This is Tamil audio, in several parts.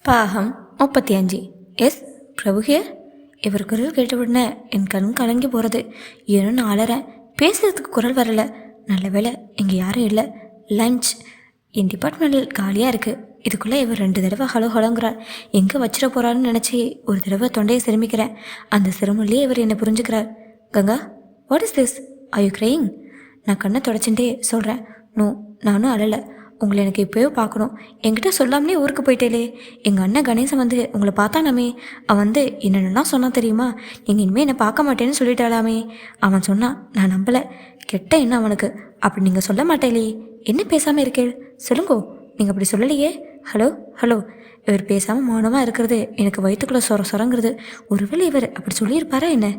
பாகம் 35. S Prabhu here. இவர் குரல் கேட்டவுடனே என் கண் கலங்கி போகிறது. ஏன்னு நான் அலறேன். பேசுறதுக்கு குரல் வரல. நல்ல வேலை இங்கே யாரும் இல்லை. லஞ்ச் என் டிபார்ட்மெண்டில் காலியாக இருக்குது. இதுக்குள்ளே இவர் 2 தடவை ஹலோ ஹலோங்கிறார். எங்கே வச்சிட போகிறான்னு நினச்சி ஒரு தடவை தொண்டையை சிரமிக்கிறேன். அந்த சிரமம்லேயே இவர் என்னை புரிஞ்சுக்கிறார். Ganga, what is this? Are you crying? நான் கண்ணை தொடச்சுட்டே சொல்கிறேன். நோ, நானும் அழலை. உங்களை எனக்கு இப்போயோ பார்க்கணும். என்கிட்ட சொல்லாமலே ஊருக்கு போயிட்டேலே. எங்கள் அண்ணன் கணேசன் வந்து உங்களை பார்த்தானாமே. அவன் வந்து என்னென்னலாம் சொன்னான் தெரியுமா? நீங்கள் இனிமேல் என்னை பார்க்க மாட்டேன்னு சொல்லிட்டாலாமே. அவன் சொன்னான், நான் நம்பலை. கெட்ட என்ன அவனுக்கு? அப்படி நீங்கள் சொல்ல மாட்டேலே. என்ன பேசாமல் இருக்கேள்? சொல்லுங்கோ. நீங்கள் அப்படி சொல்லலையே. Hello hello. இவர் பேசாமல் மௌனமாக இருக்கிறது எனக்கு வயிற்றுக்குள்ளே சொரங்கிறது. ஒருவேளை இவர் அப்படி சொல்லியிருப்பாரா என்ன?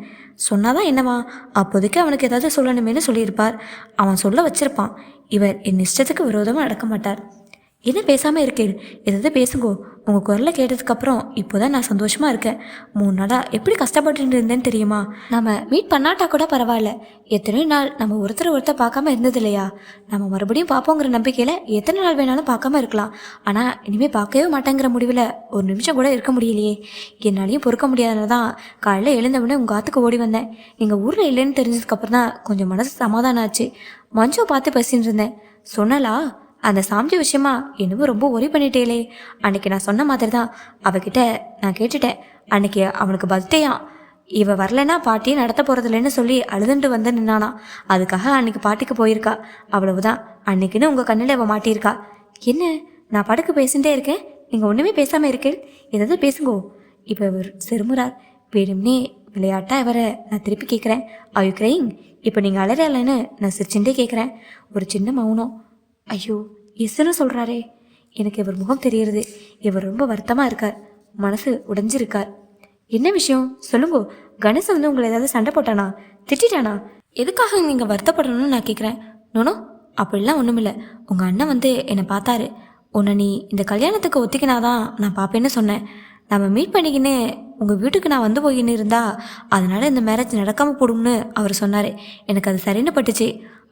சொன்னாதான் என்னவா? அப்போதைக்கு அவனுக்கு ஏதாவது சொல்லணுமேனு சொல்லியிருப்பார். அவன் சொல்ல வச்சிருப்பான். இவர் என் இஷ்டத்துக்கு விரோதமாக நடக்க மாட்டார். என்ன பேசாமல் இருக்கேள்? ஏதாவது பேசுங்கோ. உங்கள் குரலை கேட்டதுக்கப்புறம் இப்போ தான் நான் சந்தோஷமாக இருக்கேன். 3 நாளாக எப்படி கஷ்டப்பட்டு இருந்தேன்னு தெரியுமா? நம்ம மீட் பண்ணாட்டா கூட பரவாயில்ல. எத்தனை நாள் நம்ம ஒருத்தர் பார்க்காம இருந்தது இல்லையா? நம்ம மறுபடியும் பார்ப்போங்கிற நம்பிக்கையில் எத்தனை நாள் வேணாலும் பார்க்காம இருக்கலாம். ஆனால் இனிமேல் பார்க்கவே மாட்டேங்கிற முடிவில் ஒரு நிமிஷம் கூட இருக்க முடியலையே. என்னாலையும் பொறுக்க முடியாதனால தான் காலையில் எழுந்தவுடனே உங்கள் ஆற்றுக்கு ஓடி வந்தேன். நீங்கள் ஊரில் இல்லைன்னு தெரிஞ்சதுக்கப்புறம் தான் கொஞ்சம் மனசு சமாதானம் ஆச்சு. மஞ்சுவை பார்த்து பேசின்னு இருந்தேன். சொன்னலா அந்த சாமி விஷயமா என்னவோ ரொம்ப ஒரி பண்ணிட்டேலே. அன்னைக்கு நான் சொன்ன மாதிரி தான் அவகிட்ட நான் கேட்டுட்டேன். அன்னைக்கு அவனுக்கு பர்த்டேயா. இவ வரலைன்னா பார்ட்டியே நடத்த போகிறதில்லைன்னு சொல்லி அழுதுண்டு வந்து நின்னானா. அதுக்காக அன்னைக்கு பார்ட்டிக்கு போயிருக்கா. அவ்வளவுதான். அன்னைக்குன்னு உங்கள் கண்ணில் இவ மாட்டியிருக்கா. என்ன நான் படுக்க பேசிகிட்டே இருக்கேன், நீங்கள் ஒன்றுமே பேசாமல் இருக்கேன். ஏதாவது பேசுங்கோ. இப்போ இவர் செருமுறார். வேணும்னே விளையாட்டாக இவரை நான் திருப்பி கேட்குறேன். R you crying? இப்போ நீங்கள் அலறலைன்னு நான் சிரிச்சுட்டே கேட்குறேன். ஒரு சின்ன மௌனம். ஐயோ, எஸ்ன்னு சொல்கிறாரே. எனக்கு இவர் முகம் தெரியுறது. இவர் ரொம்ப வருத்தமாக இருக்கார். மனசு உடைஞ்சிருக்கார். என்ன விஷயம் சொல்லுங்கோ. கணேசன் வந்து உங்களை ஏதாவது சண்டை போட்டானா? திட்டானா? எதுக்காக நீங்கள் வருத்தப்படணும்னு நான் கேட்குறேன். நோனோ, அப்படிலாம் ஒன்றும் இல்லை. உங்கள் அண்ணன் வந்து என்னை பார்த்தாரு. உன்னை நீ இந்த கல்யாணத்துக்கு ஒத்திக்கினாதான் நான் பார்ப்பேன்னு சொன்னேன். நம்ம மீட் பண்ணிக்கின்னு உங்கள் வீட்டுக்கு நான் வந்து போயின்னு இருந்தா அதனால் இந்த மேரேஜ் நடக்காமல் போடும்னு அவர் சொன்னார். எனக்கு அது சரின்னு பட்டுச்சு.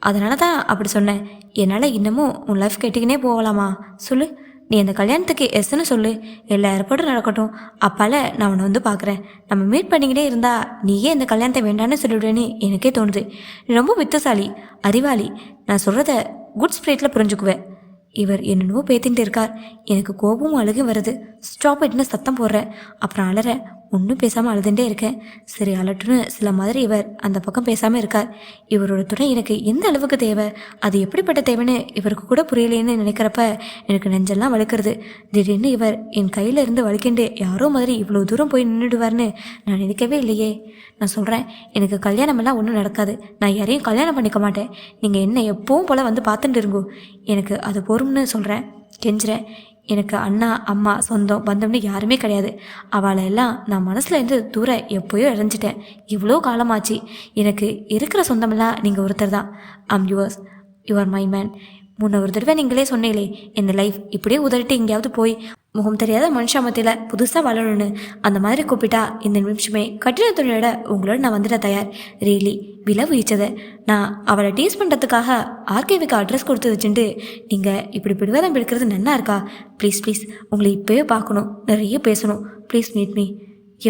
அதனால தான் அப்படி சொன்னேன். என்னால் இன்னமும் உன் லைஃப் கேட்டிக்கினே போகலாமா? சொல்லு. நீ அந்த கல்யாணத்துக்கு எஸ்ன்னு சொல்லு. எல்லா ஏற்பாடும் நடக்கட்டும். அப்பால் நான் உன்னை வந்து பார்க்குறேன். நம்ம மீட் பண்ணிக்கிட்டே இருந்தா நீயே இந்த கல்யாணத்தை வேண்டான்னு சொல்லிவிடுவேன்னு எனக்கே தோணுது. நீ ரொம்ப வித்தசாலி, அறிவாளி. நான் சொல்கிறத குட் ஸ்பிரிட்டில் புரிஞ்சுக்குவேன். இவர் என்னென்னவோ பேத்தின்ட்டு இருக்கார். எனக்கு கோபமும் அழுகும் வருது. ஸ்டாப் இட்னு சத்தம் போடுறேன். அப்புறம் அலறேன். ஒன்றும் பேசாமல் அழுதுண்டே இருக்கேன். சரி அலட்டுன்னு சில மாதிரி இவர் அந்த பக்கம் பேசாமல் இருக்கார். இவரோட துணை எனக்கு எந்த அளவுக்கு தேவை, அது எப்படிப்பட்ட தேவைன்னு இவருக்கு கூட புரியலேன்னு நினைக்கிறப்ப எனக்கு நெஞ்செல்லாம் வலிக்கிறது. திடீர்னு இவர் என் கையில் இருந்து வலிக்கிண்டு யாரோ மாதிரி இவ்வளோ தூரம் போய் நின்றுடுவார்னு நான் நினைக்கவே இல்லையே. நான் சொல்கிறேன், எனக்கு கல்யாணமெல்லாம் ஒன்றும் நடக்காது. நான் யாரையும் கல்யாணம் பண்ணிக்க மாட்டேன். நீங்கள் என்ன எப்பவும் போல் வந்து பார்த்துட்டு இருங்கோ. எனக்கு அது பொறும்னு சொல்கிறேன், கெஞ்சுறேன். எனக்கு அண்ணா, அம்மா, சொந்தம், பந்தம்னு யாருமே கிடையாது. அவளை எல்லாம் நான் மனசுலேருந்து தூர எப்போயோ இறஞ்சிட்டேன். இவ்வளோ காலமாச்சு. எனக்கு இருக்கிற சொந்தமெல்லாம் நீங்கள் ஒருத்தர் தான். I'm yours, you are my man. முன்ன ஒரு தடவை நீங்களே சொன்னீங்களே, இந்த லைஃப் இப்படியே உதறிட்டு எங்கேயாவது போய் முகம் தெரியாத மனுஷா மத்தியில் புதுசாக வளரணும்னு. அந்த மாதிரி கூப்பிட்டா இந்த நிமிஷமே கட்டின துணியோட உங்களோட நான் வந்துட தயார். ரியலி விலவு ஈச்சதை. நான் அவளை டீஸ் பண்ணுறதுக்காக ஆர்கேவிக்கு அட்ரஸ் கொடுத்து வச்சுட்டு நீங்கள் இப்படி பிடிவாதம் பிடிக்கிறது நன்னா இருக்கா? ப்ளீஸ் ப்ளீஸ், உங்களை இப்போயே பார்க்கணும், நிறைய பேசணும். Please meet me.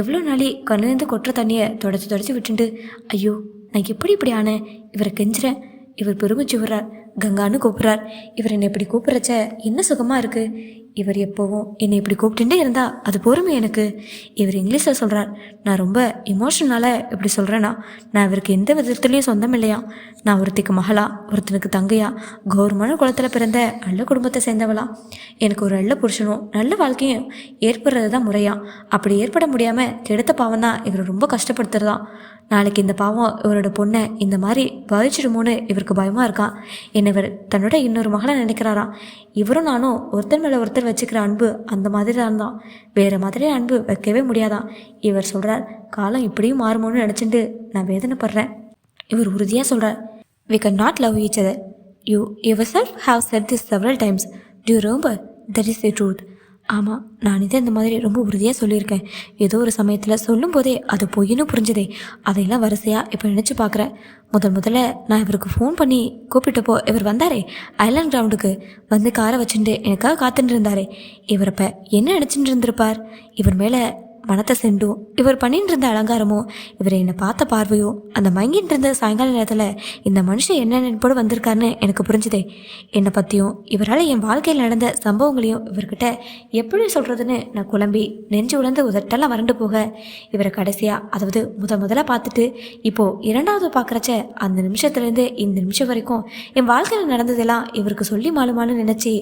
எவ்வளோ நாளி கண்ணிலேருந்து கொட்டுற தண்ணியை தொடச்சி விட்டுண்டு ஐயோ நான் இப்படி ஆனேன். இவரை கெஞ்சுறேன். இவர் பெருமிச்சு விடுறார். கங்கான்னு கூப்பிட்றார். இவர் என்னை இப்படி கூப்பிட்றச்ச என்ன சுகமாக இருக்குது. இவர் எப்போவும் என்னை இப்படி கூப்பிட்டுட்டே இருந்தா அது பொறுமை எனக்கு. இவர் இங்கிலீஷில் சொல்கிறார். நான் ரொம்ப இமோஷனலாக இப்படி சொல்கிறேன்னா, நான் இவருக்கு எந்த விதத்துலேயும் சொந்தம் இல்லையா. நான் ஒருத்திக்கு மகளா, ஒருத்தனுக்கு தங்கையா, கௌரவமான குளத்தில் பிறந்த நல்ல குடும்பத்தை சேர்ந்தவளா. எனக்கு ஒரு நல்ல புருஷனும் நல்ல வாழ்க்கையும் ஏற்படுறது தான் முறையா. அப்படி ஏற்பட முடியாமல் கெடுத்த பாவம் தான் இவரை ரொம்ப கஷ்டப்படுத்துறதான். நாளைக்கு இந்த பாவம் இவரோட பொண்ணை இந்த மாதிரி பாதிச்சிடுமோன்னு இவருக்கு பயமாக இருக்கான். என்னை இவர் தன்னோட இன்னொரு மகளை நினைக்கிறாராம். இவரும் நானும் ஒருத்தர் மேலே ஒருத்தர் வச்சுக்கிற அன்பு அந்த மாதிரி தான். வேறு மாதிரி அன்பு வைக்கவே முடியாதான். இவர் சொல்கிறார், காலம் இப்படியும் மாறுமோன்னு நினச்சிட்டு நான் வேதனைப்படுறேன். இவர் உறுதியாக சொல்கிறார், we cannot love each other. You yourself have said this several times. Do you remember? That is the truth. ஆமாம், நான் இதை இந்த மாதிரி ரொம்ப உறுதியாக சொல்லியிருக்கேன். ஏதோ ஒரு சமயத்தில் சொல்லும் போதே அது பொய்ன்னு புரிஞ்சுதே. அதையெல்லாம் வரிசையாக இப்போ நினச்சி பார்க்குறேன். முதல்ல நான் இவருக்கு ஃபோன் பண்ணி கூப்பிட்டப்போ இவர் வந்தாரே ஐலாண்ட் கிரவுண்டுக்கு, வந்து காரை வச்சுட்டு எனக்காக காத்துட்டு இருந்தாரே. இவர் இப்போ என்ன நினச்சிட்டு இருந்திருப்பார்? இவர் மேலே மனத்தை செண்டும் இவர் பண்ணிட்டு இருந்த அலங்காரமோ, இவர் என்னை பார்த்த பார்வையோ, அந்த மயங்கிட்டு இருந்த சாயங்கால நேரத்தில் இந்த மனுஷன் என்ன நினைப்போடு வந்திருக்காருன்னு எனக்கு புரிஞ்சுதே. என்னை பற்றியும் இவரால் என் வாழ்க்கையில் நடந்த சம்பவங்களையும் இவர்கிட்ட எப்படி சொல்கிறதுன்னு நான் குழம்பி நெஞ்சு உழந்து உதட்டெல்லாம் வறண்டு போக, இவரை கடைசியாக, அதாவது முதல்ல பார்த்துட்டு இப்போது இரண்டாவது பார்க்குறச்ச அந்த நிமிஷத்துலேருந்து இந்த நிமிஷம் வரைக்கும் என் வாழ்க்கையில் நடந்ததெல்லாம் இவருக்கு சொல்லி மாலுமானு நினச்சி,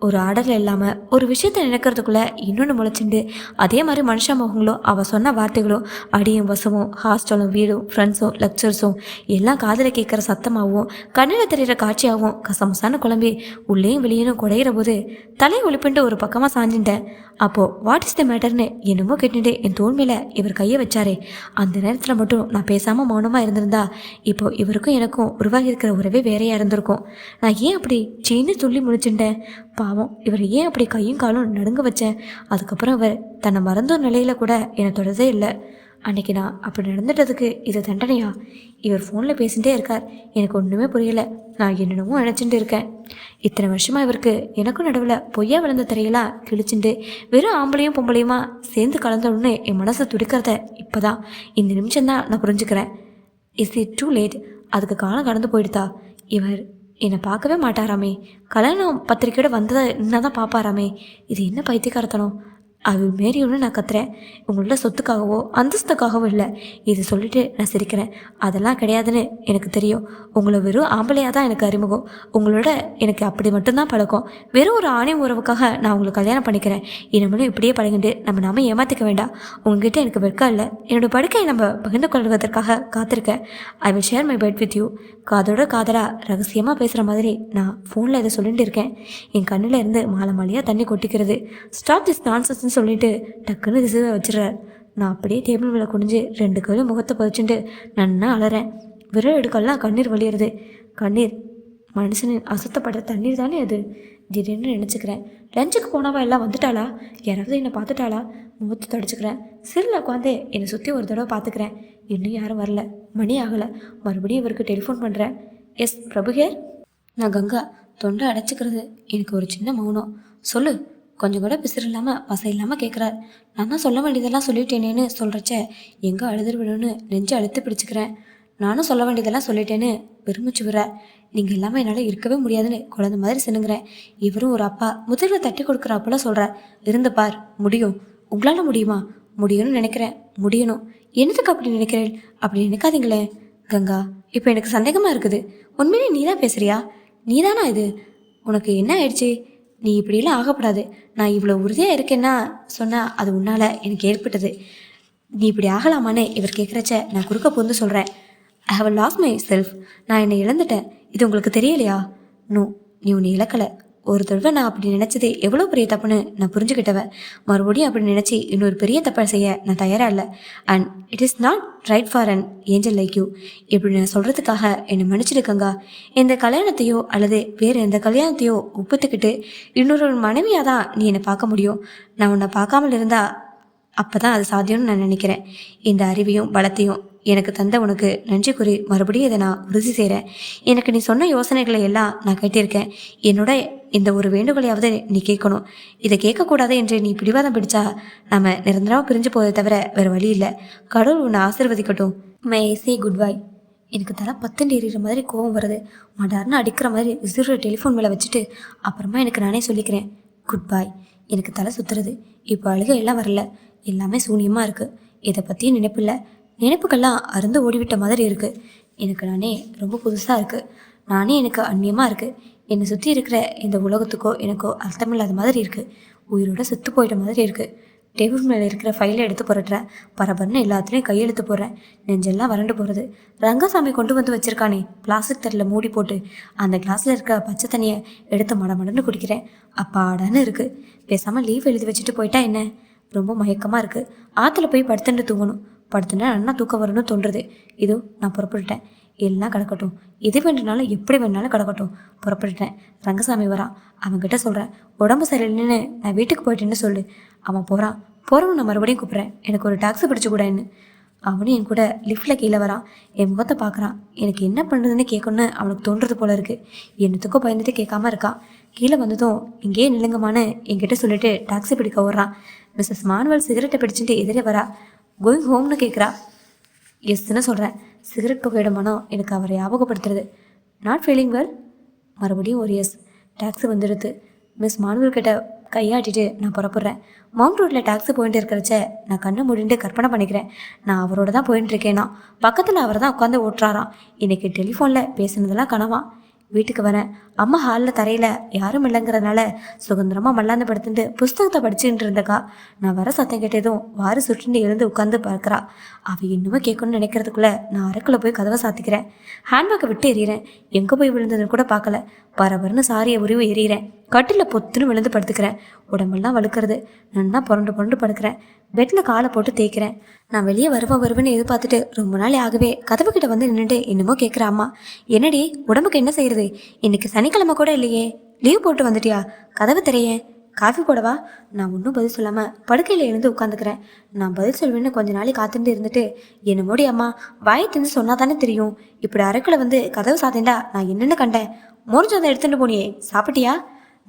ஒரு ஆர்டரில் இல்லாமல் ஒரு விஷயத்தை நினைக்கிறதுக்குள்ளே இன்னொன்று முளைச்சிண்டு, அதே மாதிரி மனுஷன் முகங்களும் அவள் சொன்ன வார்த்தைகளும் அடியும் வசமும் ஹாஸ்டலும் வீடும் ஃப்ரெண்ட்ஸும் லெக்சர்ஸும் எல்லாம் காதில் கேட்குற சத்தமாகவும் கண்ணில் தெரிகிற காட்சியாகவும் கசமசான குழம்பி உள்ளேயும் வெளியேனும் குடையிற போது தலையை ஒளிப்பிட்டு ஒரு பக்கமாக சாஞ்சிட்டேன். அப்போது வாட் இஸ் த மேட்டர்னு என்னமோ கேட்டுட்டு என் தோல் மேலே இவர் கையை வச்சாரே, அந்த நேரத்தில் மட்டும் நான் பேசாமல் மௌனமாக இருந்திருந்தா இப்போ இவருக்கும் எனக்கும் உருவாகி இருக்கிற உறவே வேறையாக இருந்திருக்கும். நான் ஏன் அப்படி சீன்னு சொல்லி முடிச்சுட்டேன்? பாவம், இவர் ஏன் அப்படி கையும் காலும் நடுங்க வச்சேன்? அதுக்கப்புறம் அவர் தன்னை மறந்த நிலையில் கூட என்னை தொடரதே இல்லை. அன்றைக்கி நான் அப்படி நடந்துட்டதுக்கு இது தண்டனையா? இவர் ஃபோனில் பேசிகிட்டே இருக்கார், எனக்கு ஒன்றுமே புரியலை. நான் என்னென்னமோ நினச்சிட்டு இருக்கேன். இத்தனை வருஷமாக இவருக்கு எனக்கும் நடுவில் பொய்யா விழுந்த திரையெல்லாம் கிழிச்சுட்டு வெறும் ஆம்பளையும் பொம்பளையுமா சேர்ந்து கலந்தோடனே என் மனசை துடிக்கிறத இப்போ தான், இந்த நிமிஷம்தான் நான் புரிஞ்சுக்கிறேன். Is it too late? அதுக்கு காலம் கடந்து போயிடுதா? இவர் என்னை பார்க்கவே மாட்டாராமே, கல்யாணம் பத்திரிக்கையோட வந்ததை இன்னும் தான் பார்ப்பாராமே. இது என்ன பைத்தியக்காரத்தனம்? அது மாரி ஒன்று நான் கத்துறேன். உங்களோட சொத்துக்காகவோ அந்தஸ்துக்காகவோ இல்லை. இது சொல்லிட்டு நான் சிரிக்கிறேன். அதெல்லாம் கிடையாதுன்னு எனக்கு தெரியும். உங்களை வெறும் ஆம்பளையாக தான் எனக்கு அறிமுகம். உங்களோட எனக்கு அப்படி மட்டும்தான் பழக்கம். வெறும் ஒரு ஆணை உறவுக்காக நான் உங்களை கல்யாணம் பண்ணிக்கிறேன். இனிமேலும் இப்படியே பழகிட்டு நாம ஏமாற்றிக்க வேண்டாம். உங்ககிட்ட எனக்கு வெட்கம் இல்லை. என்னோடய படுக்கையை நம்ம பகிர்ந்து கொள்வதற்காக காத்திருக்கேன். I will share my bed with you. காதோட காதலாக ரகசியமாக பேசுகிற மாதிரி நான் ஃபோனில் இதை சொல்லிட்டு இருக்கேன். என் கண்ணில் இருந்து மாலை மாலையாக தண்ணி கொட்டிக்கிறது. ஸ்டாப் திஸ் நான்சென்ஸ்னு சொல்லிட்டு டக்குன்னு ரிசீவை வச்சிடறார். நான் அப்படியே டேபிள் மேலே குனிஞ்சு 2 கையிலும் முகத்தை பதிச்சுட்டு நன்னா அலறேன். விரல் எடுக்கெல்லாம் கண்ணீர் வலியுறது. கண்ணீர் மனுஷனின் அசுத்தப்படுற தண்ணீர் தானே அது. திடீர்னு நினச்சிக்கிறேன், லஞ்சுக்கு போனவா எல்லாம் வந்துட்டாளா? யாராவது என்னை பார்த்துட்டாளா? முகத்தை தொடச்சிக்கிறேன். சிறில் உட்காந்து என்னை சுற்றி ஒரு தடவை பார்த்துக்கிறேன். இன்னும் யாரும் வரல. மணி ஆகலை. மறுபடியும் இவருக்கு டெலிஃபோன் பண்ணுறேன். எஸ் பிரபுகேர், நான் கங்கா. தொண்டை அடைச்சிக்கிறது. எனக்கு ஒரு சின்ன மௌனம். சொல்லு. கொஞ்சம் கூட பிசிறு இல்லாமல் பசை இல்லாமல் கேட்குறார். நான் தான் சொல்ல வேண்டியதெல்லாம் சொல்லிட்டேனேன்னு சொல்கிறச்ச எங்கே அழுதுரு விடுன்னு நெஞ்சு அழுத்து பிடிச்சிக்கிறேன். நானும் சொல்ல வேண்டியதெல்லாம் சொல்லிட்டேன்னு பெருமிச்சு விடுறார். நீங்கள் இல்லாமல் என்னால் இருக்கவே முடியாதுன்னு குழந்தை மாதிரி சின்னுங்கிறேன். இவரும் ஒரு அப்பா முதல்ல தட்டி கொடுக்குறாப்புல சொல்கிறார். இருந்து பார், முடியும். உங்களால் முடியுமா? முடியும்னு நினைக்கிறேன். முடியணும். என்னத்துக்கு அப்படி நினைக்கிறேன்? அப்படி நினைக்காதீங்களே கங்கா. இப்போ எனக்கு சந்தேகமாக இருக்குது. உண்மையிலே நீ தான் பேசுகிறியா? நீ தானா இது? உனக்கு என்ன ஆயிடுச்சு? நீ இப்படியெல்லாம் ஆகப்படாது. நான் இவ்வளோ உறுதியாக இருக்கேன்னா சொன்னால் அது உன்னால் எனக்கு ஏற்பட்டது. நீ இப்படி ஆகலாமான்னு இவர் கேட்குறச்ச நான் குறுக்க புரிந்து சொல்கிறேன். I have lost myself. நான் என்னை இழந்துட்டேன். இது உங்களுக்கு தெரியலையா? நோ, நீ உன்னை இழக்கலை. ஒரு தடவை நான் அப்படி நினச்சது எவ்வளோ பெரிய தப்புன்னு நான் புரிஞ்சுக்கிட்டவன். மறுபடியும் அப்படி நினச்சி இன்னொரு பெரிய தப்பை செய்ய நான் தயாராக இல்லை. And it is not right for an angel like you. இப்படி நான் சொல்கிறதுக்காக என்னை மன்னிச்சிருக்கங்க. இந்த கல்யாணத்தையோ அல்லது வேறு எந்த கல்யாணத்தையோ ஒப்புத்துக்கிட்டு இன்னொரு மனைவியாக தான் நீ என்னை பார்க்க முடியும். நான் உன்னை பார்க்காமல் இருந்தால் அப்போ தான் அது சாத்தியம்னு நான் நினைக்கிறேன். இந்த அறிவையும் பலத்தையும் எனக்கு தந்த உனக்கு நன்றி கூறி மறுபடியும் இதை நான் உறுதி செய்கிறேன். எனக்கு நீ சொன்ன யோசனைகளை எல்லாம் நான் கேட்டிருக்கேன். என்னோட இந்த ஒரு வேண்டுகோளையாவது நீ கேட்கணும். இதை கேட்கக்கூடாது என்று நீ பிடிவாதம் பிடிச்சா நம்ம நிரந்தரமாக பிரிஞ்சு போவதை தவிர வேறு வழி இல்லை. கடவுள் உன்னை ஆசீர்வதிக்கட்டும். My say good bye. எனக்கு தலை 10 எறிகிற மாதிரி கோவம் வருது. மடார்னு அடிக்கிற மாதிரி விசிற டெலிஃபோன் மேலே வச்சுட்டு அப்புறமா எனக்கு நானே சொல்லிக்கிறேன், குட் பை. எனக்கு தலை சுற்றுறது. இப்போ அழுகை எல்லாம் வரல. எல்லாமே சூன்யமாக இருக்குது. இதை பற்றியும் நினைப்பில்லை. நினைப்புக்கெல்லாம் அருந்து ஓடிவிட்ட மாதிரி இருக்குது. எனக்கு நானே ரொம்ப புதுசாக இருக்குது. நானே எனக்கு அந்நியமாக இருக்குது. என்னை சுற்றி இருக்கிற இந்த உலகத்துக்கோ எனக்கோ அர்த்தமில்லாத மாதிரி இருக்குது. உயிரோட செத்து போயிட்ட மாதிரி இருக்குது. டேபிள் மேலே இருக்கிற ஃபைலை எடுத்து புரட்டுறேன். பரபரன்னு எல்லாத்துலேயும் கையெழுத்து போடுறேன். நெஞ்செல்லாம் வறண்டு போகிறது. ரங்கசாமி கொண்டு வந்து வச்சுருக்கானே பிளாஸ்டிக் தட்டில் மூடி போட்டு அந்த கிளாஸில் இருக்கிற பச்சை தண்ணியை எடுத்து மடமடன்னு குடிக்கிறேன். அப்பாடான்னு இருக்குது. பேசாமல் லீவ் எழுதி வச்சுட்டு போயிட்டா என்ன? ரொம்ப மயக்கமாக இருக்குது. ஆற்றுல போய் படுத்துட்டு தூங்கணும். படுத்துனா நல்லா தூக்கம் வரும்னு தோன்றுறது. இதோ நான் புறப்பட்டுட்டேன். எல்லாம் கிடக்கட்டும், எது வேண்டுனாலும் எப்படி வேணுனாலும் கிடக்கட்டும். புறப்பட்டுட்டேன். ரங்கசாமி வரான். அவன்கிட்ட சொல்கிறேன், உடம்பு சரியில்லைன்னு நான் வீட்டுக்கு போயிட்டேன்னு சொல்லு. அவன் போகிறான். போகிறவன் நான் மறுபடியும் கூப்பிட்றேன், எனக்கு ஒரு டாக்ஸி பிடிச்சி கூடன்னு. அவனும் என் கூட லிஃப்ட்டில் கீழே வரான். என் முகத்தை பார்க்குறான். எனக்கு என்ன பண்ணுறதுன்னு கேட்கணுன்னு அவனுக்கு தோன்றது போல இருக்குது. என்னத்துக்கோ பயந்துட்டு கேட்காம இருக்கான். கீழே வந்ததும் இங்கேயே நில்லுங்கம்மான்னு என்கிட்ட சொல்லிட்டு டாக்ஸி பிடிக்க ஓடுறான். மிஸ்ஸஸ் மானுவல் சிகரெட்டை பிடிச்சிட்டு எதிரே வரா. கோயிங் ஹோம்னு கேட்குறா. எஸ்ன்னு சொல்கிறேன். சிகரெட் புகையிட மனம் எனக்கு அவரை ஞாபகப்படுத்துறது. Not feeling well. மறுபடியும் ஒரு எஸ். டாக்ஸி வந்துடுது. மிஸ் மானுவல் கிட்ட கையாட்டிட்டு நான் புறப்படுறேன். மவுண்ட் ரோட்டில் டாக்ஸி போயிட்டு இருக்கிறச்ச நான் கண்ணை மூடிட்டு கற்பனை பண்ணிக்கிறேன். நான் அவரோட தான் போயிட்டு இருக்கேன்னா பக்கத்தில் அவர் தான் உட்காந்து ஓட்டுறாராம். இன்றைக்கி டெலிஃபோனில் பேசுனதெல்லாம் கனவான். வீட்டுக்கு வரேன். அம்மா ஹாலில் தரையில் யாரும் இல்லைங்கிறதுனால சுதந்திரமாக மல்லாந்து படுத்துட்டு புஸ்தகத்தை படிச்சுட்டு இருந்தக்கா. நான் வர சத்தம் கேட்டதும் வாரி சுட்டுண்டு எழுந்து உட்காந்து பார்க்குறா. அவள் இன்னுமே கேட்கணும்னு நினைக்கிறதுக்குள்ளே நான் அறைக்குள்ளே போய் கதவை சாத்திக்கிறேன். ஹேண்ட்பேக்கை விட்டு எறிகிறேன். எங்கே போய் விழுந்ததுன்னு கூட பார்க்கல. பரபரன்னு சாரியை உருவி எறிகிறேன். கட்டில் பொத்துன்னு விழுந்து படுத்துக்கிறேன். உடம்பெல்லாம் வலுக்கிறது. நன்னா புரண்டு புரண்டு படுக்கிறேன். பெட்டில் காலை போட்டு தேய்க்கிறேன். நான் வெளியே வருவேன்னு எதிர்பார்த்துட்டு ரொம்ப நாள் ஆகவே கதவு கிட்ட வந்து நின்றுட்டு என்னமோ கேட்குற அம்மா. என்னடி உடம்புக்கு என்ன செய்யறது? இன்னைக்கு சனிக்கிழமை கூட இல்லையே, லீவ் போட்டு வந்துட்டியா? கதவு திரையேன், காஃபி போடவா? நான் ஒன்றும் பதில் சொல்லாமல் படுக்கையில் எழுந்து உட்காந்துக்கிறேன். நான் பதில் சொல்வேன்னு கொஞ்ச நாளைக்கு காத்துட்டு இருந்துட்டு, என்னமோடி அம்மா வாயை தின்னு சொன்னா தானே தெரியும். இப்படி அறைக்குள்ள வந்து கதவு சாத்திண்டா நான் என்னென்னு கண்டேன். மோர்ஜாதை எடுத்துட்டு போனியே, சாப்பிட்டியா?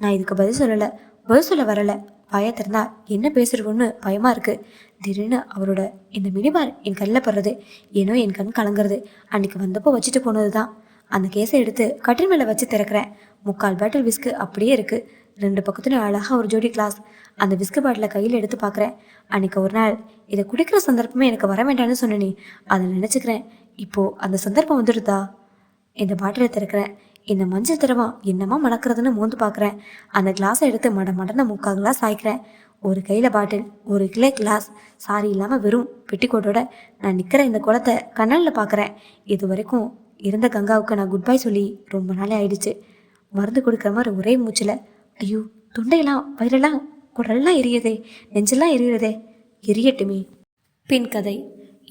நான் இதுக்கு பதில் சொல்லலை. பதில் சொல்ல வரலை. வாயை திறந்தா என்ன பேசுறோன்னு பயமாக இருக்குது. திடீர்னு அவரோட இந்த மினிபார் என் கண்ணில் படுறது. ஏனோ என் கண் கலங்குறது. அன்றைக்கி வந்தப்போ வச்சுட்டு போனது தான். அந்த கேஸை எடுத்து கட்டில் மேலே வச்சு திறக்கிறேன். 3/4 பாட்டில் விஸ்கு அப்படியே இருக்குது. 2 பக்கத்துலையும் அழகாக ஒரு ஜோடி கிளாஸ். அந்த விஸ்கு பாட்டிலை கையில் எடுத்து பார்க்குறேன். அன்றைக்கி ஒரு நாள் இதை குடிக்கிற சந்தர்ப்பமே எனக்கு வர வேண்டாம்னு சொன்னேனே, அதை நினச்சிக்கிறேன். இப்போது அந்த சந்தர்ப்பம் வந்துடுதா? இந்த பாட்டிலை திறக்கிறேன். இந்த மஞ்சள் திரவம் என்னமா மணக்கிறதுன்னு மோந்து பார்க்குறேன். அந்த கிளாஸை எடுத்து மடன 3/4 கிளாஸ் ஆய்க்கிறேன். ஒரு கையில் பாட்டில், ஒரு கிலோ கிளாஸ். சாரி இல்லாமல் வெறும் பெட்டிக்கோட்டோட நான் நிற்கிற இந்த குளத்தை கண்ணலில் பார்க்குறேன். இது வரைக்கும் இருந்த கங்காவுக்கு நான் குட் பை சொல்லி ரொம்ப நாளே ஆயிடுச்சு. மருந்து கொடுக்குற மாதிரி ஒரே மூச்சில் ஐயோ தொண்டையெல்லாம் வயிறெல்லாம் குடல்லாம் எரியுதே, நெஞ்செல்லாம் எரியுறதே. எரியட்டுமே. பின் கதை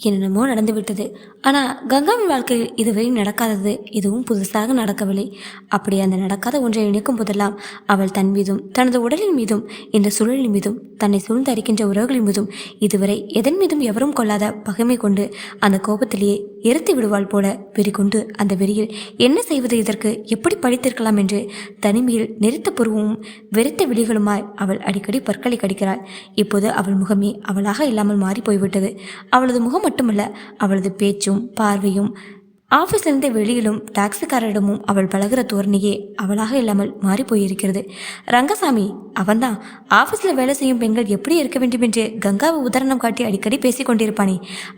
என்னென்னமோ நடந்து விட்டது. ஆனால் கங்காவின் வாழ்க்கையில் இதுவரை நடக்காதது எதுவும் புதுசாக நடக்கவில்லை. அப்படி அந்த நடக்காத ஒன்றை நினைக்கும் போதெல்லாம் அவள் தன் மீதும் தனது உடலின் மீதும் இந்த சூழலின் மீதும் தன்னை சூழ்ந்து அடிக்கின்ற உறவுகளின் மீதும் இதுவரை எதன் மீதும் எவரும் கொள்ளாத பகைமை கொண்டு அந்த கோபத்திலேயே எரித்து விடுவாள் போல வெறி கொண்டு அந்த வெறியில் என்ன செய்வது, இதற்கு எப்படி படித்திருக்கலாம் என்று தனிமையில் நெரித்த புருவமும் வெறித்த விழிகளுமாய் அவள் அடிக்கடி பற்களை கடிக்கிறாள். இப்போது அவள் முகமே அவளாக இல்லாமல் மாறி போய்விட்டது. அவளது முகம் மட்டுமல்ல, அவளது பேச்சும் பார்வையும் ஆஃபீஸிலிருந்து வெளியிலும் டாக்ஸிக்காரரிடமும் அவள் பழகிற தோரணையே அவளாக இல்லாமல் மாறி போயிருக்கிறது. ரங்கசாமி அவன்தான். ஆஃபீஸில் வேலை செய்யும் பெண்கள் எப்படி இருக்க வேண்டும் என்று கங்காவை உதாரணம் காட்டி அடிக்கடி பேசி கொண்டிருப்பானே,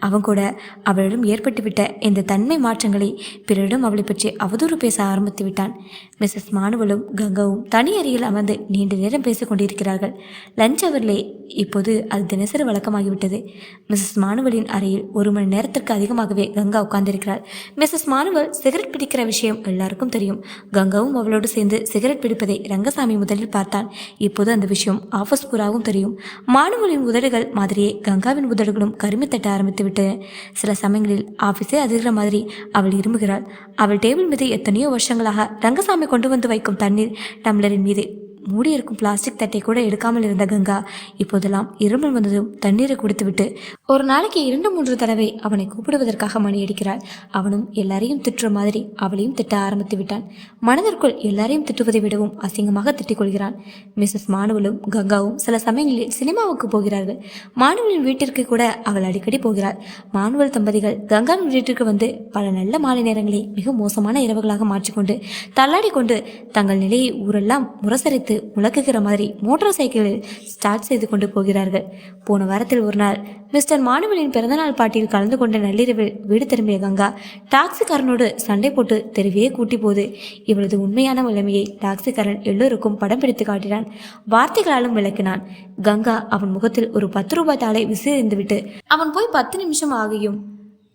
அவன் கூட அவளிடம் ஏற்பட்டுவிட்ட இந்த தன்மை மாற்றங்களை பிறரிடம் அவளை பற்றி அவதூறு பேச ஆரம்பித்து விட்டான். மிஸ்ஸஸ் மானுவலும் கங்காவும் தனி அறையில் அமர்ந்து நீண்ட நேரம் பேசிக் கொண்டிருக்கிறார்கள். லஞ்ச் அவரிலே இப்போது அது தினசரி வழக்கமாகிவிட்டது. மிஸ்ஸஸ் மானுவலின் அறையில் 1 மணி நேரத்திற்கு அதிகமாகவே கங்கா உட்கார்ந்திருக்கிறாள். மிஸ்ஸஸ் மானுவல் சிகரெட் பிடிக்கிற விஷயம் எல்லாருக்கும் தெரியும். கங்காவும் அவளோடு சேர்ந்து சிகரெட் பிடிப்பதை ரங்கசாமி முதலில் பார்த்தான். இப்போது அந்த விஷயம் ஆஃபீஸ் பூராவும் தெரியும். மானுவலின் உதடுகள் மாதிரியே கங்காவின் உதடுகளும் கருமி தட்ட ஆரம்பித்து விட்டன. சில சமயங்களில் ஆஃபீஸே அதிர்கிற மாதிரி அவள் இருமுகிறாள். அவள் டேபிள் மீது எத்தனையோ வருஷங்களாக ரங்கசாமி கொண்டு வந்து வைக்கும் தண்ணீர் டம்ளரின் மீது மூடியிருக்கும் பிளாஸ்டிக் தட்டை கூட எடுக்காமல் இருந்த கங்கா இப்போதெல்லாம் இருமல் வந்ததும் தண்ணீரை குடித்துவிட்டு ஒரு நாளைக்கு 2-3 தடவை அவனை கூப்பிடுவதற்காக மணி அடிக்கிறாள். அவனும் எல்லாரையும் திட்டுற மாதிரி அவளையும் திட்ட ஆரம்பித்து விட்டான். மனதிற்குள் எல்லாரையும் திட்டுவதை விடவும் அசிங்கமாக திட்டிக் கொள்கிறான். மிஸ்ஸஸ் மானுவலும் கங்காவும் சில சமயங்களில் சினிமாவுக்கு போகிறார்கள். மானுவலின் வீட்டிற்கு கூட அவள் அடிக்கடி போகிறாள். மானுவல் தம்பதிகள் கங்காவின் வீட்டிற்கு வந்து பல நல்ல மாலை நேரங்களை மிக மோசமான இரவுகளாக மாற்றிக்கொண்டு தள்ளாடி கொண்டு தங்கள் நிலையை ஊரெல்லாம் முரசரித்து முழக்குகிற மாதிரி மோட்டார் சைக்கிளில் ஸ்டார்ட் செய்து கொண்டு போகிறார்கள். போன வாரத்தில் ஒரு நாள் மிஸ்டர் மானுவலின் பிறந்தநாள் பாட்டியில் கலந்து கொண்ட நள்ளிரவில் வீடு திரும்பிய கங்கா டாக்ஸிக்காரனோடு சண்டை போட்டு தெருவையே கூட்டி போது இவளது உண்மையான நிலைமையை டாக்ஸிக்காரன் எல்லோருக்கும் படம் பிடித்து காட்டினான். வார்த்தைகளாலும் விளக்கினான். கங்கா அவன் முகத்தில் ஒரு 10 ரூபாய் தாளை விசிறிந்துவிட்டு அவன் போய் 10 நிமிஷம் ஆகியும்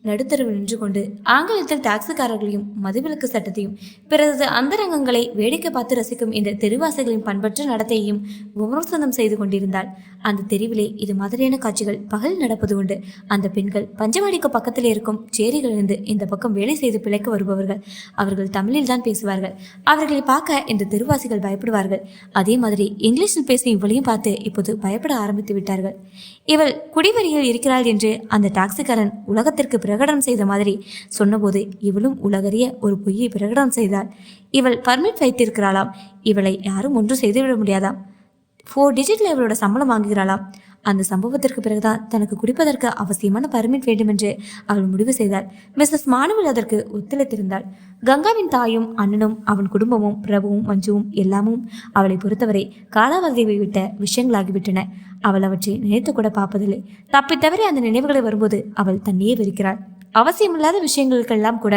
நடுத்தருவில் நின்று கொண்டு ஆங்கிலத்தில் டாக்ஸிக்காரர்களையும் மதுவிலக்கு சட்டத்தையும் பிறகு அந்தரங்கங்களை வேடிக்கை பார்த்து ரசிக்கும் இந்த தெருவாசிகளின் பண்பற்ற நடத்தையையும் விமர்சனம் செய்து கொண்டிருந்தாள். அந்த தெருவிலே இது மாதிரியான காட்சிகள் பகல் நடப்பது உண்டு. அந்த பெண்கள் பஞ்சவாடிக்கு பக்கத்தில் இருக்கும் சேரிகளிலிருந்து இந்த பக்கம் வேலை செய்து பிழைக்க வருபவர்கள். அவர்கள் தமிழில் தான் பேசுவார்கள். அவர்களை பார்க்க இந்த தெருவாசிகள் பயப்படுவார்கள். அதே மாதிரி இங்கிலீஷில் பேசும் இவளையும் பார்த்து இப்போது பயப்பட ஆரம்பித்து விட்டார்கள். இவள் குடிவரியில் இருக்கிறாள் என்று அந்த டாக்ஸிக்காரன் உலகத்திற்கு பிரகடனம் செய்த மாதிரி சொன்னபோது இவளும் உலகறிய ஒரு பொய்யை பிரகடனம் செய்தாள். இவள் பர்மிட் வைத்திருக்கிறாளாம். இவளை யாரும் ஒன்றும் செய்துவிட முடியாதாம். 4 டிஜிட்ல இவளோட சம்பளம் வாங்குகிறாளாம். அந்த சம்பவத்திற்கு பிறகுதான் தனக்கு குடிப்பதற்கு அவசியமான பர்மிட் வேண்டுமென்று அவள் முடிவு செய்தாள். மிஸ்ஸஸ் மானுவல் அதற்கு ஒத்துழைத்திருந்தாள். கங்காவின் தாயும் அண்ணனும் அவன் குடும்பமும் பிரபுவும் மஞ்சுவும் எல்லாமும் அவளை பொறுத்தவரை காலாவதியை விட்ட விஷயங்களாகிவிட்டன. அவள் அவற்றை நினைத்து கூட பார்ப்பதில்லை. தப்பித்தவரை அந்த நினைவுகளை வரும்போது அவள் தன்னையே வெறுக்கிறாள். அவசியமில்லாத விஷயங்களுக்கெல்லாம் கூட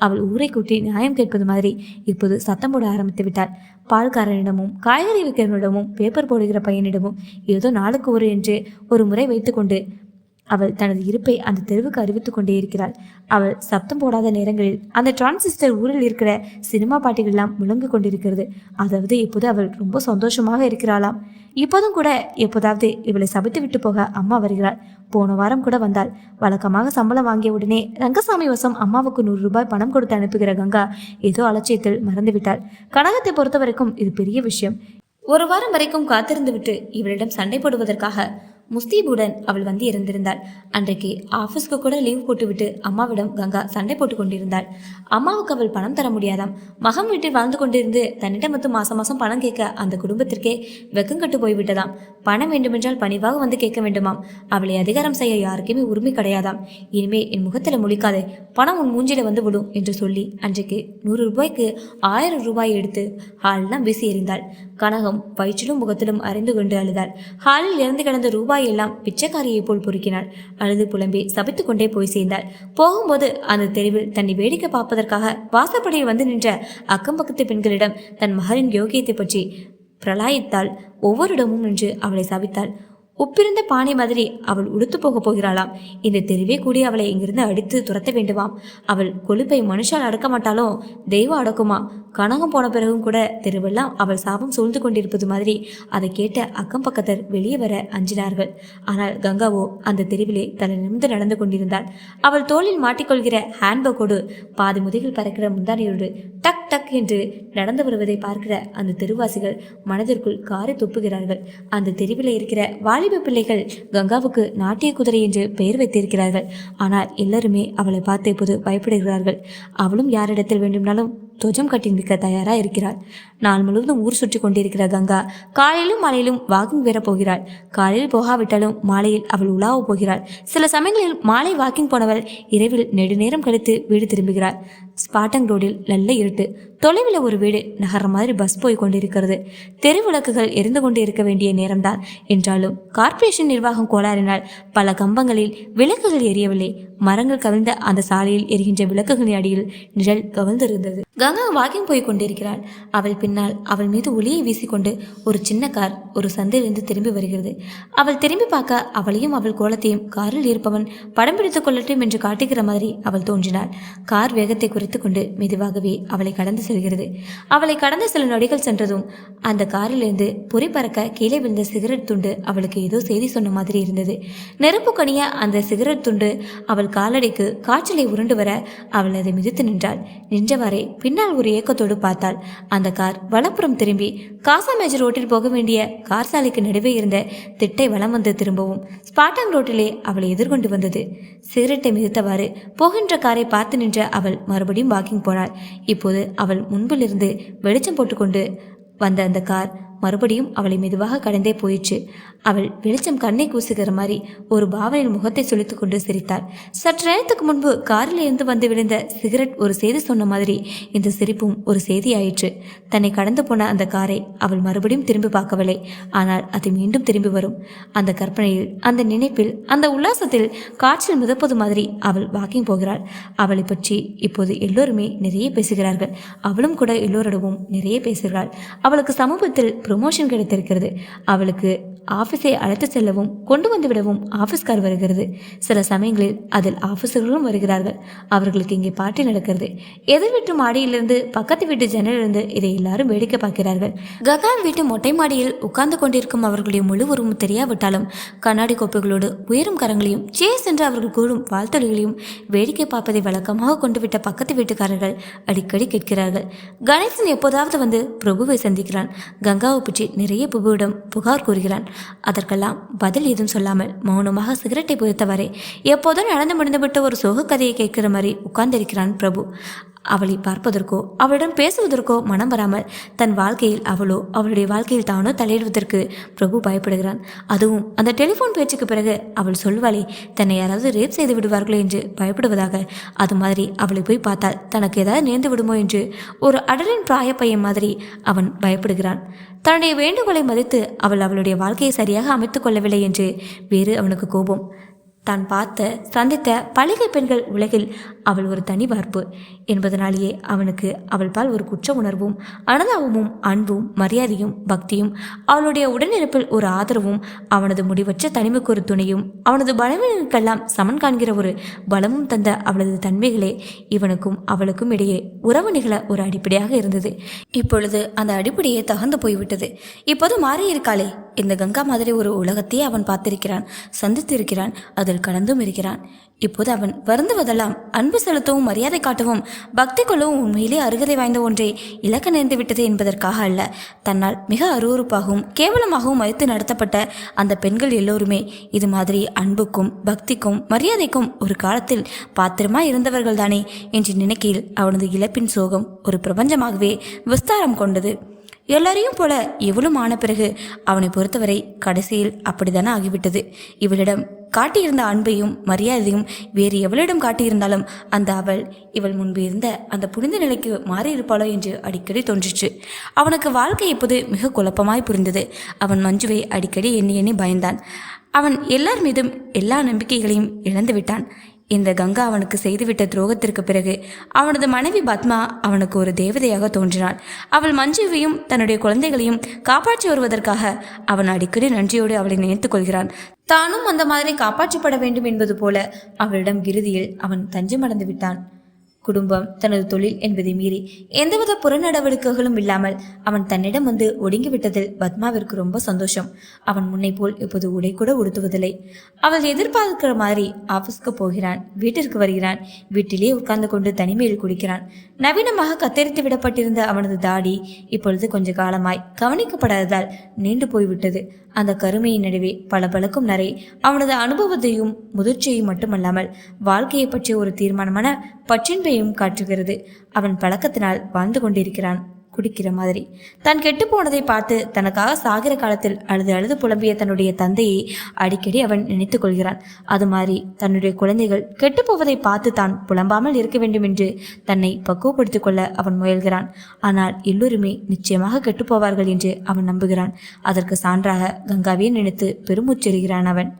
அவள் ஊரை கூட்டி நியாயம் கேட்பது மாதிரி இப்போது சத்தம் போட ஆரம்பித்து விட்டாள். பால்காரனிடமும் காய்கறி விற்கிறவனிடமும் பேப்பர் போடுகிற பையனிடமும் ஏதோ நாளுக்கு ஒரு என்று ஒரு முறை வைத்துக்கொண்டு அவள் தனது இருப்பை அந்த தெருவுக்கு அறிவித்துக் கொண்டே இருக்கிறாள். அவள் சப்தம் போடாத நேரங்களில் அந்த டிரான்சிஸ்டர் ஊரில் இருக்கிற சினிமா பாட்டிகள் எல்லாம் முழங்கு கொண்டிருக்கிறது. அதாவது இப்போது அவள் ரொம்ப சந்தோஷமாக இருக்கிறாளாம். இப்போதும் கூட எப்போதாவது இவளை சபித்து விட்டு போக அம்மா வருகிறாள். போன வாரம் கூட வந்தாள். வழக்கமாக சம்பளம் வாங்கிய உடனே ரங்கசாமி வசம் அம்மாவுக்கு 100 ரூபாய் பணம் கொடுத்து அனுப்புகிற கங்கா ஏதோ அலட்சியத்தில் மறந்துவிட்டாள். கனகத்தை பொறுத்த வரைக்கும் இது பெரிய விஷயம். ஒரு வாரம் வரைக்கும் காத்திருந்து விட்டு இவளிடம் சண்டை போடுவதற்காக முஸ்தீபுடன் அவள் வந்து இருந்திருந்தாள். அன்றைக்கு ஆஃபீஸ்க்கு கூட லீவ் போட்டுவிட்டு அம்மாவிடம் கங்கா சண்டை போட்டு கொண்டிருந்தாள். அம்மாவுக்கு அவள் பணம் தர முடியாதாம். மகன் வீட்டில் வாழ்ந்து கொண்டிருந்து தன்னிடம் வந்து மாசம் மாசம் பணம் கேட்க அந்த குடும்பத்திற்கே வெக்கங்கட்டு போய்விட்டதாம். பணம் வேண்டுமென்றால் பணிவாக வந்து கேட்க வேண்டுமாம். அவளை அதிகாரம் செய்ய யாருக்குமே உரிமை கிடையாதாம். இனிமே என் முகத்தில் முழிக்காதே, பணம் உன் மூஞ்சில வந்து விடும் என்று சொல்லி அன்றைக்கு 100 ரூபாய்க்கு 1000 ரூபாய் எடுத்து ஹாலெல்லாம் வீசி எறிந்தாள். கனகம் வயிற்றிலும் முகத்திலும் அறிந்து கொண்டு அழுதாள். ஹாலில் இறந்து கிடந்த ரூபாய் எல்லாம் பிச்சைக்காரியை போல் பொறுக்கினாள். அழுது புலம்பி சபித்து கொண்டே போய் சேர்ந்தாள். போகும்போது அந்த தெருவில் தன்னை வேடிக்கை பார்ப்பதற்காக வாசப்படியில் வந்து நின்ற அக்கம் பக்கத்து பெண்களிடம் தன் மகளின் யோகியத்தை பற்றி பிரலாயித்தாள். ஒவ்வொரு இடமும் நின்று அவளை சபித்தாள். உப்பிருந்த பானை மாதிரி அவள் உடுத்து போக போகிறாளாம். இந்த தெருவே கூடி அவளை இங்கிருந்து அடித்து துரத்த வேண்டுமாம். அவள் கொழுப்பை மனுஷால் அடக்க மாட்டாலோ தெய்வம் அடக்குமா. கனகம் போன பிறகும் கூட தெருவெல்லாம் அவள் சாபம் சூழ்ந்து கொண்டிருப்பது மாதிரி அதை கேட்ட அக்கம் பக்கத்தர் வெளியே வர அஞ்சினார்கள். ஆனால் கங்காவோ அந்த தெருவிலே தலை நிமிர்ந்து நடந்து கொண்டிருந்தாள். அவள் தோளில் மாட்டிக்கொள்கிற ஹேண்ட்பேக்கோடு பாதி முதுகில் பறக்கிற முந்தானியோடு டக் டக் என்று நடந்து வருவதை பார்க்கிற அந்த தெருவாசிகள் மனதிற்குள் காரை துப்புகிறார்கள். அந்த தெருவில் இருக்கிற வாலிப பிள்ளைகள் கங்காவுக்கு நாட்டிய குதிரை என்று பெயர் வைத்திருக்கிறார்கள். ஆனால் எல்லாருமே அவளை பார்த்து இப்போது பயப்படுகிறார்கள். அவளும் யாரிடத்தில் வேண்டுமானாலும் துவஜம் கட்டி நிற்க தயாரா இருக்கிறாள். நாள் முழுவதும் ஊர் சுற்றி கொண்டிருக்கிற கங்கா காலையிலும் மாலையிலும் வாக்கிங் வேற போகிறாள். காலையில் போகாவிட்டாலும் மாலையில் அவள் உலாவ போகிறாள். சில சமயங்களில் மாலை வாக்கிங் போனவள் இரவில் நெடுநேரம் கழித்து வீடு திரும்புகிறாள். ஸ்பாட்டங் ரோடில் நல்ல இருட்டு. தொலைவில் ஒரு வீடு நகர மாதிரி பஸ் போய் கொண்டிருக்கிறது. தெரு விளக்குகள் எரிந்து கொண்டு இருக்க வேண்டிய நேரம்தான் என்றாலும் கார்ப்பரேஷன் நிர்வாகம் கோளாறினால் பல கம்பங்களில் விளக்குகள் எரியவில்லை. மரங்கள் கவிழ்ந்த அந்த சாலையில் எரிகின்ற விளக்குகளின் அடியில் நிழல் கவிழ்ந்திருந்தது. கங்கா வாக்கிங் போய் கொண்டிருக்கிறாள். அவள் பின்னால் அவள் மீது ஒளியை வீசிக்கொண்டு ஒரு சின்ன கார் ஒரு சந்தையிலிருந்து திரும்பி வருகிறது. அவள் திரும்பி பார்க்க அவளையும் அவள் கோலத்தையும் காரில் இருப்பவன் படம் பிடித்துக் கொள்ளட்டும் என்று காட்டுகிற மாதிரி அவள் தோன்றினாள். கார் வேகத்தை குறைத்து கொண்டு மெதுவாகவே அவளை கடந்து செல்கிறது. அவளை கடந்த சில நொடிகள் சென்றதும் அந்த காரிலிருந்து பொறி பறக்க கீழே விழுந்த சிகரெட் துண்டு அவளுக்கு ஏதோ செய்தி சொன்ன மாதிரி இருந்தது. நெருப்பு கனிய அந்த சிகரெட் துண்டு அவள் காலடிக்கு காய்ச்சலை உருண்டு வர அவள் அதை மிதித்து நின்றாள். நின்றவாறே பின்னால் ஒரு ஏக்கத்தோடு பார்த்தாள். அந்த கார் வலப்புறம் திரும்பி காசா மேஜர் ரோட்டில் போக வேண்டிய கார் சாலைக்கு நடுவே இருந்த திட்டை வலம் வந்து திரும்பவும் ஸ்பாட்டாங் ரோட்டிலே அவளை எதிர்கொண்டு வந்தது. சிகரெட்டை மிதித்தவாறு போகின்ற காரை பார்த்து நின்ற அவள் மறுபடியும் வாக்கிங் போனாள். இப்போது அவள் முன்பிலிருந்து வெளிச்சம் போட்டுக்கொண்டு வந்த அந்த கார் மறுபடியும் அவளை மெதுவாக கடந்தே போயிற்று. அவள் வெளிச்சம் கண்ணை கூசுகிற மாதிரி ஒரு பாவனையில் முகத்தை சுழித்து கொண்டு சிரித்தாள். சற்று நேரத்துக்கு முன்பு காரில் இருந்து வந்து விழுந்த சிகரெட் ஒரு செய்தி சொன்ன மாதிரி இந்த சிரிப்பும் ஒரு செய்தி ஆயிற்று. தன்னை கடந்து போன அந்த காரை அவள் மறுபடியும் திரும்பி பார்க்கவில்லை. ஆனால் அது மீண்டும் திரும்பி வரும். அந்த கற்பனையில், அந்த நினைப்பில், அந்த உல்லாசத்தில் காற்றில் மிதப்பது மாதிரி அவள் வாக்கிங் போகிறாள். அவளை பற்றி இப்போது எல்லோருமே நிறைய பேசுகிறார்கள். அவளும் கூட எல்லோரிடமும் நிறைய பேசுகிறாள். அவளுக்கு சமூகத்தில் ப்ரொமோஷன் கிடைத்திருக்கிறது. அவளுக்கு ஆஃபீஸை அழைத்து செல்லவும் கொண்டு வந்து விடவும் ஆஃபீஸ்கார் வருகிறது. சில சமயங்களில் அதில் ஆஃபீஸர்களும் வருகிறார்கள். அவர்களுக்கு இங்கே பார்ட்டி நடக்கிறது. எதிர் வீட்டு மாடியிலிருந்து பக்கத்து வீட்டு ஜன்னலிலிருந்து இதை எல்லாரும் வேடிக்கை பார்க்கிறார்கள். கங்கா வீட்டு மொட்டை மாடியில் உட்கார்ந்து கொண்டிருக்கும் அவர்களுடைய முழு உருவம் தெரியாவிட்டாலும் கண்ணாடி கோப்பைகளோடு உயரும் கரங்களையும் சேஸ் என்று அவர்கள் கூறும் வாழ்த்தொழிகளையும் வேடிக்கை பார்ப்பதை வழக்கமாக கொண்டுவிட்ட பக்கத்து வீட்டுக்காரர்கள் அடிக்கடி கேட்கிறார்கள். கணேசன் எப்போதாவது வந்து பிரபுவை சந்திக்கிறான். கங்காவை பற்றி நிறைய பிரபுவிடம் புகார் கூறுகிறான். அதற்கெல்லாம் பதில் ஏதும் சொல்லாமல் மௌனமாக சிகரெட்டை புதைத்தவரை எப்போதும் நடந்து முடிந்துவிட்ட ஒரு சோக கதையை கேட்கிற மாதிரி உட்கார்ந்திருக்கிறான் பிரபு. அவளை பார்ப்பதற்கோ அவளிடம் பேசுவதற்கோ மனம் வராமல் தன் வாழ்க்கையில் அவளோ அவளுடைய வாழ்க்கையில் தானோ தலையிடுவதற்கு பிரபு பயப்படுகிறான். அதுவும் அந்த டெலிஃபோன் பேச்சுக்கு பிறகு அவள் சொல்வாளே தன்னை யாராவது ரேப் செய்து விடுவார்களோ என்று பயப்படுவதாக. அது மாதிரி அவளை போய் பார்த்தால் தனக்கு ஏதாவது நேர்ந்து விடுமோ என்று ஒரு அடலின் பிராய பையன் மாதிரி அவன் பயப்படுகிறான். தன்னுடைய வேண்டுகோளை மதித்து அவள் அவளுடைய வாழ்க்கையை சரியாக அமைத்துக் கொள்ளவில்லை என்று வேறு அவனுக்கு கோபம். தான் சந்தித்த பழகிய பெண்கள் உலகில் அவள் ஒரு தனி வார்ப்பு என்பதனாலேயே அவனுக்கு அவள் பால் ஒரு குற்ற உணர்வும் அனுதாபமும் அன்பும் மரியாதையும் பக்தியும் அவளுடைய உடனிருப்பில் ஒரு ஆதரவும் அவனது முடிவற்ற தனிமைக்கு ஒரு துணையும் அவனது பலவீனங்களுக்கெல்லாம் சமன் காண்கிற ஒரு பலமும் தந்த அவளது தன்மைகளே இவனுக்கும் அவளுக்கும் இடையே உறவு நிகழ ஒரு அடிப்படையாக இருந்தது. இப்பொழுது அந்த அடிப்படையே தகர்ந்து போய்விட்டது. இப்போது மாறியிருக்காளே. இந்த கங்கா மாதிரி ஒரு உலகத்தையே அவன் பார்த்திருக்கிறான், சந்தித்திருக்கிறான், அதில் கடந்தும் இருக்கிறான். இப்போது அவன் வருந்துவதெல்லாம் அன்பு செலுத்தவும் மரியாதை காட்டவும் பக்தி கொள்ளவும் உண்மையிலே அருகதை வாய்ந்த ஒன்றை இலக்க நேர்ந்து விட்டது என்பதற்காக அல்ல. தன்னால் மிக அருவருப்பாகவும் கேவலமாகவும் மதித்து நடத்தப்பட்ட அந்த பெண்கள் எல்லோருமே இது மாதிரி அன்புக்கும் பக்திக்கும் மரியாதைக்கும் ஒரு காலத்தில் பாத்திரமாய் இருந்தவர்கள் தானே என்று நினைக்கையில் அவனது இழப்பின் சோகம் ஒரு பிரபஞ்சமாகவே விஸ்தாரம் கொண்டது. எல்லாரையும் போல இவளும் ஆன பிறகு அவனை பொறுத்தவரை கடைசியில் அப்படித்தானே ஆகிவிட்டது. இவளிடம் காட்டியிருந்த அன்பையும் மரியாதையும் வேறு எவளிடம் காட்டியிருந்தாலும் அந்த இவள் முன்பு இருந்த அந்த புனித நிலைக்கு மாறியிருப்பாளோ என்று அடிக்கடி தோன்றிற்று. அவனுக்கு வாழ்க்கை இப்போது மிக குழப்பமாய் புரிந்தது. அவன் மஞ்சுவை அடிக்கடி எண்ணி எண்ணி பயந்தான். அவன் எல்லார் மீதும் எல்லா நம்பிக்கைகளையும் இழந்து விட்டான். இந்த கங்கா அவனுக்கு செய்துவிட்ட துரோகத்திற்கு பிறகு அவனது மனைவி பத்மா அவனுக்கு ஒரு தேவதையாக தோன்றினாள். அவள் மஞ்சுவையும் தன்னுடைய குழந்தைகளையும் காப்பாற்றி வருவதற்காக அவன் அடிக்கடி நன்றியோடு அவளை நினைத்துக் கொள்கிறான். தானும் அந்த மாதிரி காப்பாற்றப்பட வேண்டும் என்பது போல அவளிடம் இறுதியில் அவன் தஞ்சமடைந்து விட்டான். குடும்பம் தனது தொழில் என்பதை மீறி எந்தவித புறநடவடிக்கைகளும் இல்லாமல் அவன் தன்னிடம் வந்து ஒடுங்கிவிட்டதில் பத்மாவிற்கு ரொம்ப சந்தோஷம். அவன் முன்னை போல் இப்போது உடை கூட உடுத்துவதில்லை. அவள் எதிர்பார்க்கிற மாதிரி ஆபீஸ்க்கு போகிறான், வீட்டிற்கு வருகிறான், வீட்டிலே உட்கார்ந்து கொண்டு தனிமையில் குடிக்கிறான். நவீனமாக கத்தரித்து விடப்பட்டிருந்த அவனது தாடி இப்பொழுது கொஞ்ச காலமாய் கவனிக்கப்படாததால் நீண்டு போய்விட்டது. அந்த கருமையின் நடுவே பளபளக்கும் நரை அவனது அனுபவத்தையும் முதிர்ச்சியையும் மட்டுமல்லாமல் வாழ்க்கையை பற்றிய ஒரு தீர்மானமான பற்றின்பையும் காட்டுகிறது. அவன் பழக்கத்தினால் வாழ்ந்து கொண்டிருக்கிறான், குடிக்கிற மாதிரி. தான் கெட்டு போனதை பார்த்து தனக்காக சாகிற காலத்தில் அழுது புலம்பிய தன்னுடைய தந்தையை அடிக்கடி அவன் நினைத்து கொள்கிறான். அது மாதிரி தன்னுடைய குழந்தைகள் கெட்டு போவதை பார்த்து தான் புலம்பாமல் இருக்க வேண்டும் என்று தன்னை பக்குவப்படுத்திக் கொள்ள அவன் முயல்கிறான். ஆனால் எல்லோருமே நிச்சயமாக கெட்டு போவார்கள் என்று அவன் நம்புகிறான். அதற்கு சான்றாக கங்காவே நினைத்து பெருமூச்செறுகிறான் அவன்.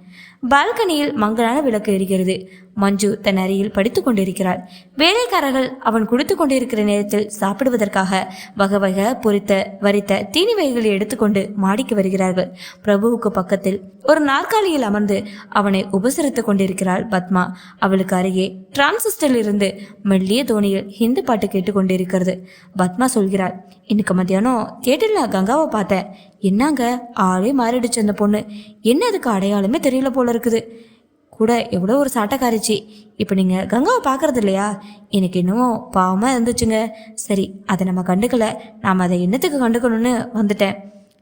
பால்கனியில் மங்கலான விளக்கு எரிகிறது. மஞ்சு தன் அறையில் படித்துக் கொண்டிருக்கிறாள். வேலைக்காரர்கள் அவன் குடித்து கொண்டிருக்கிற நேரத்தில் சாப்பிடுவதற்காக வகை வகை வரித்த தீனி வகைகளை எடுத்துக்கொண்டு மாடிக்கு வருகிறார்கள். பிரபுவுக்கு பக்கத்தில் ஒரு நாற்காலியில் அமர்ந்து அவனை உபசரித்துக் கொண்டிருக்கிறாள் பத்மா. அவளுக்கு அருகே டிரான்சிஸ்டரில் இருந்து மெல்லிய தோணியில் ஹிந்தி பாட்டு கேட்டுக்கொண்டிருக்கிறது. பத்மா சொல்கிறாள், இன்னைக்கு மத்தியானம் தியேட்டர்ல கங்காவை பார்த்தேன். என்னங்க ஆளே மாறிடுச்சு அந்த பொண்ணு. என்ன அதுக்கு அடையாளமே தெரியல போல இருக்குது. கூட எவ்வளோ ஒரு சாட்டைக்காரிச்சு. இப்போ நீங்கள் கங்காவை பார்க்கறது இல்லையா? எனக்கு என்னவோ பாவமாக இருந்துச்சுங்க. சரி, அதை நம்ம கண்டுக்கல, நாம் அதை என்னத்துக்கு கண்டுக்கணும்னு வந்துட்டேன்.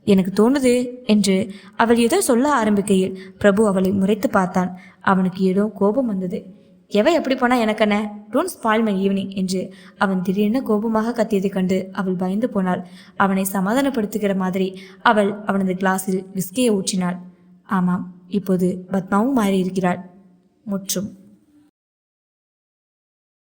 எனக்கு தோணுது என்று அவள் ஏதோ சொல்ல ஆரம்பிக்கையில் பிரபு அவளை முறைத்து பார்த்தான். அவனுக்கு ஏதோ கோபம் வந்தது. எவை எப்படி போனா எனக்கு என்ன, டோன்ட் ஸ்பாயில் மை ஈவினிங் என்று அவன் திடீரென கோபமாக கத்தியதை கண்டு அவள் பயந்து போனாள். அவனை சமாதானப்படுத்துகிற மாதிரி அவள் அவனது கிளாஸில் விஸ்கியை ஊற்றினாள். ஆமாம், இப்போது பத்மாவும் மாறியிருக்கிறாள். முற்றும்.